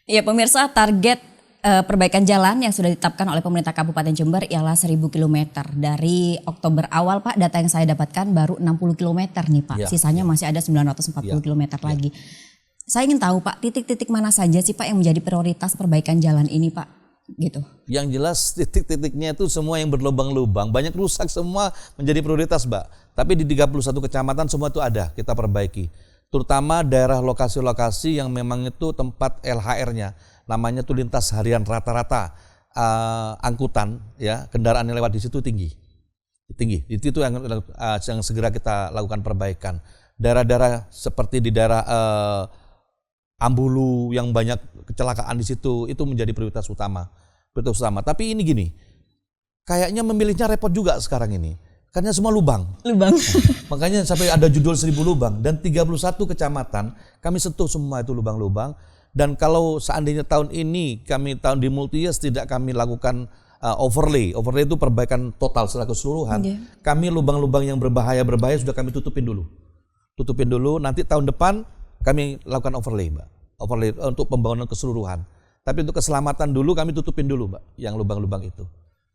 Ya pemirsa, target perbaikan jalan yang sudah ditetapkan oleh pemerintah Kabupaten Jember ialah 1.000 km. Dari Oktober awal Pak, data yang saya dapatkan baru 60 km nih Pak. Ya, Sisanya masih ada 940 km lagi. Saya ingin tahu Pak, titik-titik mana saja sih Pak yang menjadi prioritas perbaikan jalan ini Pak? Gitu. Yang jelas titik-titiknya itu semua yang berlubang-lubang, banyak rusak semua menjadi prioritas Mbak. Tapi di 31 kecamatan semua itu ada, kita perbaiki. Terutama daerah lokasi-lokasi yang memang itu tempat LHR-nya, namanya tuh lintas harian rata-rata angkutan, ya kendaraan yang lewat di situ tinggi. Itu yang segera kita lakukan perbaikan. Daerah-daerah seperti di daerah Ambulu yang banyak kecelakaan di situ, itu menjadi prioritas utama. Tapi ini gini, kayaknya memilihnya repot juga sekarang ini. Karena semua lubang. Makanya sampai ada judul 1.000 lubang dan 31 kecamatan kami sentuh semua itu lubang-lubang. Dan kalau seandainya tahun ini kami tahun di multi-years tidak kami lakukan overlay itu perbaikan total secara keseluruhan. Kami lubang-lubang yang berbahaya sudah kami tutupin dulu. Nanti tahun depan kami lakukan overlay Mbak. Overlay untuk pembangunan keseluruhan. Tapi untuk keselamatan dulu kami tutupin dulu Mbak, yang lubang-lubang itu.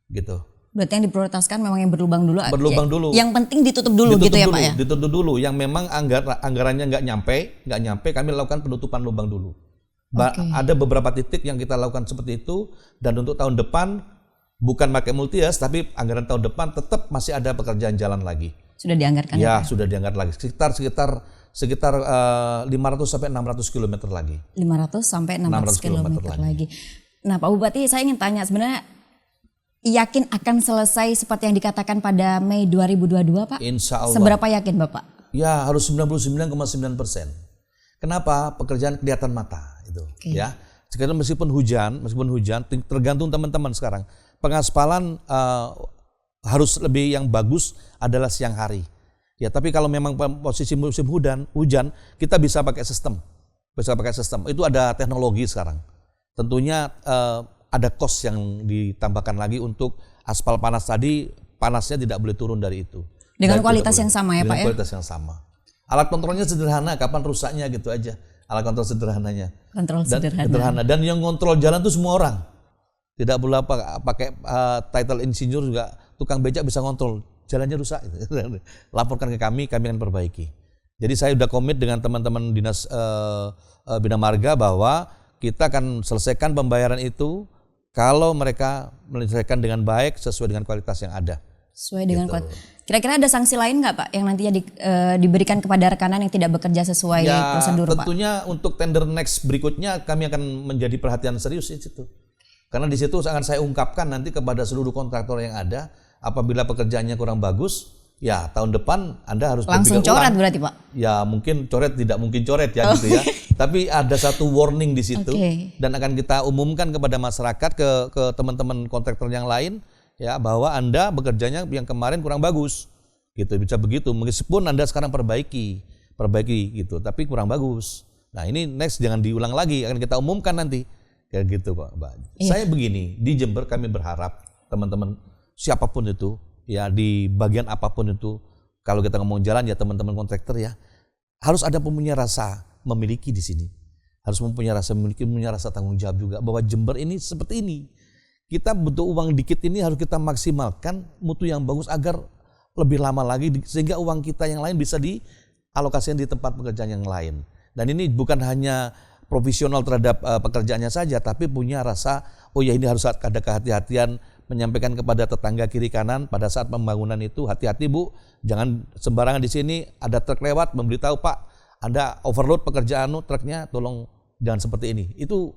Gitu. Berarti yang diprioritaskan memang yang berlubang dulu. Dulu. Yang penting ditutup dulu gitu ya Pak ya? Ditutup dulu. Yang memang anggarannya nggak nyampe, kami lakukan penutupan lubang dulu. Ada beberapa titik yang kita lakukan seperti itu, dan untuk tahun depan bukan pakai multi-years, tapi anggaran tahun depan tetap masih ada pekerjaan jalan lagi. Sudah dianggarkan ya? Sudah dianggarkan lagi. Sekitar 500 sampai 600 km lagi. 500 sampai 600 km lagi. Nah Pak Bupati, saya ingin tanya sebenarnya yakin akan selesai seperti yang dikatakan pada Mei 2022 Pak? Insya Allah. Seberapa yakin Bapak? Ya harus 99,9%. Kenapa? Pekerjaan kelihatan mata itu. Ya. Sekarang meskipun hujan, tergantung teman-teman sekarang. Pengaspalan harus lebih yang bagus adalah siang hari. Ya, tapi kalau memang posisi musim hujan, kita bisa pakai sistem. Itu ada teknologi sekarang. Tentunya ada cost yang ditambahkan lagi untuk aspal panas tadi, panasnya tidak boleh turun dari itu. Dengan kualitas yang sama ya Pak ya? Dengan kualitas yang sama. Alat kontrolnya sederhana, kapan rusaknya gitu aja. Alat kontrol sederhananya. Sederhana. Dan yang kontrol jalan itu semua orang. Tidak boleh pakai title insinyur juga, tukang becak bisa kontrol. Jalannya rusak. Laporkan ke kami akan perbaiki. Jadi saya sudah komit dengan teman-teman Dinas Bina Marga bahwa kita akan selesaikan pembayaran itu kalau mereka menyelesaikan dengan baik sesuai dengan kualitas yang ada. Sesuai dengan kualitas. Kira-kira ada sanksi lain nggak Pak yang nantinya diberikan kepada rekanan yang tidak bekerja sesuai prosedur Pak? Tentunya untuk tender next berikutnya kami akan menjadi perhatian serius di situ. Karena di situ akan saya ungkapkan nanti kepada seluruh kontraktor yang ada, apabila pekerjaannya kurang bagus, ya tahun depan Anda harus langsung coret berarti Pak? Ya mungkin coret, tidak mungkin coret ya gitu ya. Tapi ada satu warning di situ dan akan kita umumkan kepada masyarakat, ke teman-teman kontraktor yang lain ya, bahwa Anda bekerjanya yang kemarin kurang bagus. Gitu, bisa begitu. Meskipun Anda sekarang perbaiki gitu, tapi kurang bagus. Nah, ini next jangan diulang lagi, akan kita umumkan nanti. Kayak gitu Pak, Mbak. Saya begini, di Jember kami berharap teman-teman siapapun itu ya, di bagian apapun itu, kalau kita ngomong jalan ya teman-teman kontraktor ya, harus ada punya rasa memiliki di sini. Harus mempunyai rasa memiliki, punya rasa tanggung jawab juga bahwa Jember ini seperti ini. Kita butuh uang dikit ini harus kita maksimalkan mutu yang bagus agar lebih lama lagi sehingga uang kita yang lain bisa dialokasikan di tempat pekerjaan yang lain. Dan ini bukan hanya profesional terhadap pekerjaannya saja, tapi punya rasa oh ya ini harus ada kehati-hatian, menyampaikan kepada tetangga kiri kanan pada saat pembangunan itu, hati-hati Bu, jangan sembarangan di sini ada truk lewat memberitahu Pak, Anda overload pekerjaan truknya, tolong jangan seperti ini. Itu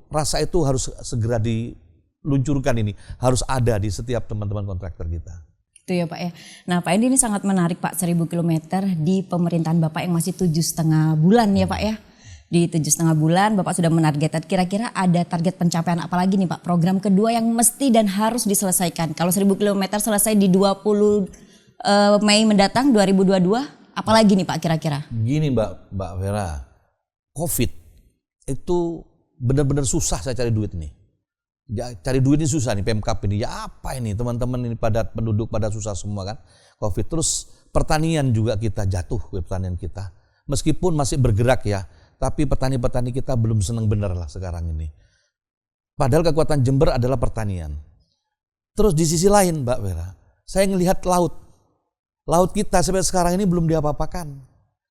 rasa itu harus segera diluncurkan, ini harus ada di setiap teman-teman kontraktor kita. Itu ya Pak ya. Nah Pak Edi, ini sangat menarik Pak, 1.000 km di pemerintahan Bapak yang masih 7,5 bulan ya Pak ya. Di 7,5 bulan Bapak sudah menargetkan, kira-kira ada target pencapaian apa lagi nih Pak? Program kedua yang mesti dan harus diselesaikan. Kalau 1.000 km selesai di 20 Mei mendatang 2022, apalagi nih Pak kira-kira? Gini Mbak Vera, COVID itu benar-benar susah saya cari duit nih. Ya, cari duit ini susah nih, Pemkap ini. Ya apa ini, teman-teman ini penduduk pada susah semua kan. COVID, terus pertanian juga kita jatuh, pertanian kita. Meskipun masih bergerak ya, tapi petani-petani kita belum senang benar lah sekarang ini. Padahal kekuatan Jember adalah pertanian. Terus di sisi lain Mbak Vera, saya ngelihat laut. Laut kita sampai sekarang ini belum diapa-apakan.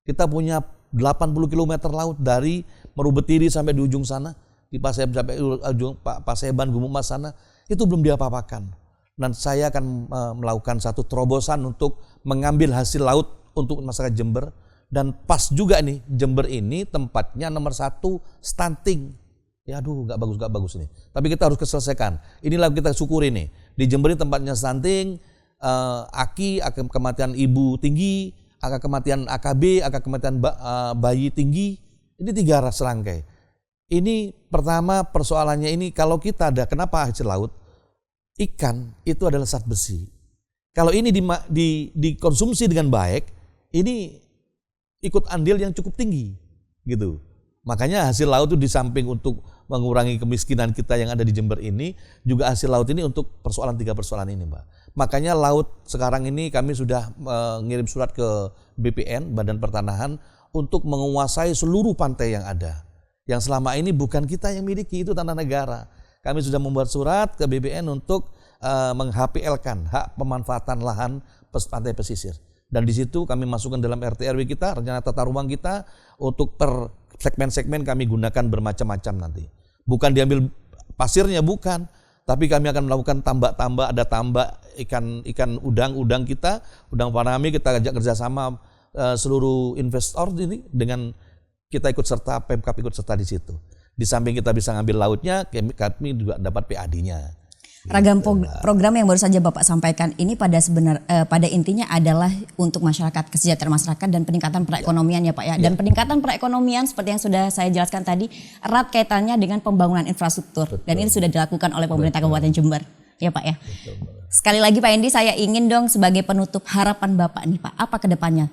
Kita punya 80 km laut dari Merubetiri sampai di ujung sana, di Paseban sampai ujung Paseban Gumuk Mas sana, itu belum diapa-apakan. Dan saya akan melakukan satu terobosan untuk mengambil hasil laut untuk masyarakat Jember. Dan pas juga nih, Jember ini tempatnya nomor 1 stunting. Ya aduh gak bagus ini. Tapi kita harus selesaikan. Inilah kita syukuri nih. Di Jember ini tempatnya stunting, angka kematian ibu tinggi, angka kematian AKB, angka kematian bayi tinggi. Ini 3 serangkai. Ini pertama persoalannya ini kalau kita ada, kenapa hasil laut? Ikan itu adalah zat besi. Kalau ini dikonsumsi dengan baik, ini ikut andil yang cukup tinggi, gitu. Makanya hasil laut itu di samping untuk mengurangi kemiskinan kita yang ada di Jember ini, juga hasil laut ini untuk 3 persoalan ini, Mbak. Makanya laut sekarang ini kami sudah mengirim surat ke BPN, Badan Pertanahan, untuk menguasai seluruh pantai yang ada. Yang selama ini bukan kita yang miliki, itu tanah negara. Kami sudah membuat surat ke BPN untuk meng-HPL-kan hak pemanfaatan lahan pantai pesisir. Dan di situ kami masukkan dalam RT/RW kita, rencana tata ruang kita, untuk per segmen-segmen kami gunakan bermacam-macam nanti. Bukan diambil pasirnya, bukan. Tapi kami akan melakukan tambak-tambak, ada tambak ikan udang kita, udang faname, kita ajak kerjasama seluruh investor ini dengan kita ikut serta, Pemkab ikut serta di situ. Di samping kita bisa ngambil lautnya, kami juga dapat PAD-nya. Ragam program yang baru saja Bapak sampaikan ini pada intinya adalah untuk masyarakat, kesejahteraan masyarakat dan peningkatan perekonomian ya Pak ya. Dan peningkatan perekonomian seperti yang sudah saya jelaskan tadi erat kaitannya dengan pembangunan infrastruktur. Betul. Dan ini sudah dilakukan oleh pemerintah Kabupaten Jember ya Pak ya. Betul. Sekali lagi Pak Hendi, saya ingin dong sebagai penutup harapan Bapak nih Pak, apa ke depannya?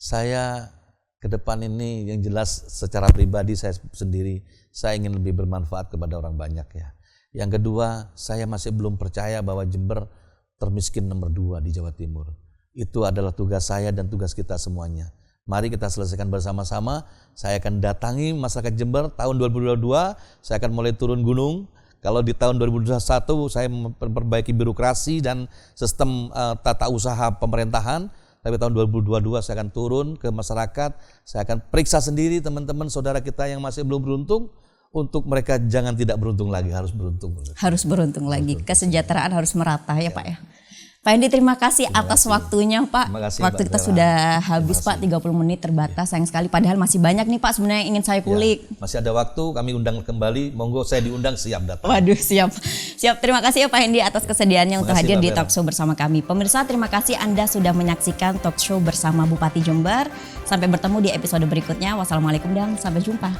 Saya ke depan ini yang jelas secara pribadi saya sendiri, saya ingin lebih bermanfaat kepada orang banyak ya. Yang kedua, saya masih belum percaya bahwa Jember termiskin nomor 2 di Jawa Timur. Itu adalah tugas saya dan tugas kita semuanya. Mari kita selesaikan bersama-sama. Saya akan datangi masyarakat Jember tahun 2022, saya akan mulai turun gunung. Kalau di tahun 2021 saya memperbaiki birokrasi dan sistem tata usaha pemerintahan. Tapi tahun 2022 saya akan turun ke masyarakat, saya akan periksa sendiri teman-teman saudara kita yang masih belum beruntung, untuk mereka jangan tidak beruntung lagi, harus beruntung. Harus beruntung lagi, kesejahteraan harus merata ya Pak ya. Pak Hendi, terima kasih atas waktunya Pak. Waktu kita sudah habis Pak, 30 menit terbatas, sayang sekali. Padahal masih banyak nih Pak sebenarnya yang ingin saya kulik. Masih ada waktu, kami undang kembali, monggo saya diundang, siap datang. Waduh, siap. Terima kasih ya Pak Hendi atas kesediaannya untuk hadir di talk show bersama kami. Pemirsa, terima kasih Anda sudah menyaksikan talk show bersama Bupati Jember. Sampai bertemu di episode berikutnya. Wassalamualaikum dan sampai jumpa.